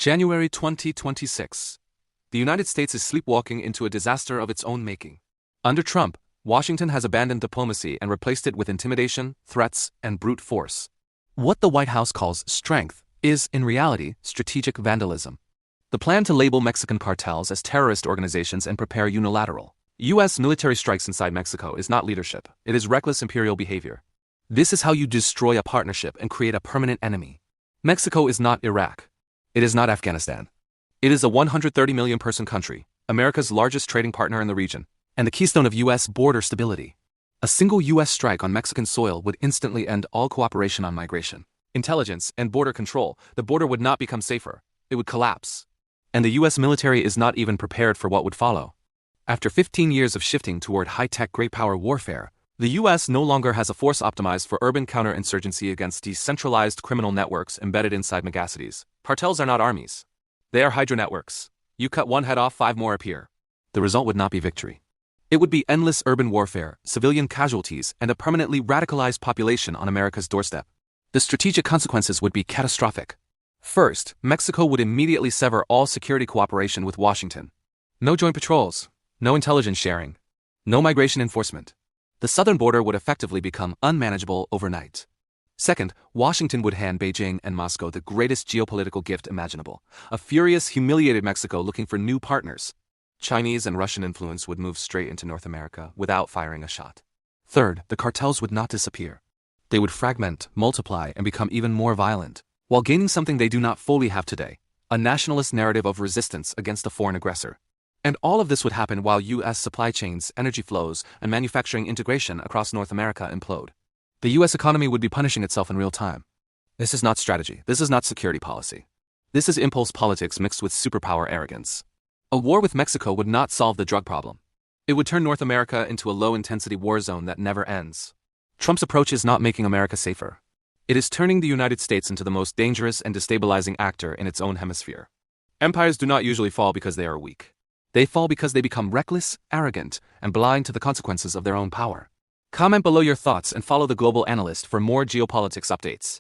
January 2026. The United States is sleepwalking into a disaster of its own making. Under Trump, Washington has abandoned diplomacy and replaced it with intimidation, threats, and brute force. What the White House calls strength is, in reality, strategic vandalism. The plan to label Mexican cartels as terrorist organizations and prepare unilateral U.S. military strikes inside Mexico is not leadership, it is reckless imperial behavior. This is how you destroy a partnership and create a permanent enemy. Mexico is not Iraq. It is not Afghanistan. It is a 130 million person country, America's largest trading partner in the region, and the keystone of U.S. border stability. A single U.S. strike on Mexican soil would instantly end all cooperation on migration, intelligence, and border control. The border would not become safer, it would collapse. And the U.S. military is not even prepared for what would follow. After 15 years of shifting toward high-tech great power warfare, the U.S. no longer has a force optimized for urban counterinsurgency against decentralized criminal networks embedded inside megacities. Cartels are not armies. They are hydra networks. You cut one head off, 5 more appear. The result would not be victory. It would be endless urban warfare, civilian casualties, and a permanently radicalized population on America's doorstep. The strategic consequences would be catastrophic. First, Mexico would immediately sever all security cooperation with Washington. No joint patrols, no intelligence sharing, no migration enforcement. The southern border would effectively become unmanageable overnight. Second, Washington would hand Beijing and Moscow the greatest geopolitical gift imaginable, a furious, humiliated Mexico looking for new partners. Chinese and Russian influence would move straight into North America without firing a shot. Third, the cartels would not disappear. They would fragment, multiply, and become even more violent, while gaining something they do not fully have today, a nationalist narrative of resistance against a foreign aggressor. And all of this would happen while U.S. supply chains, energy flows, and manufacturing integration across North America implode. The U.S. economy would be punishing itself in real time. This is not strategy. This is not security policy. This is impulse politics mixed with superpower arrogance. A war with Mexico would not solve the drug problem. It would turn North America into a low-intensity war zone that never ends. Trump's approach is not making America safer. It is turning the United States into the most dangerous and destabilizing actor in its own hemisphere. Empires do not usually fall because they are weak. They fall because they become reckless, arrogant, and blind to the consequences of their own power. Comment below your thoughts and follow the Global Analyst for more geopolitics updates.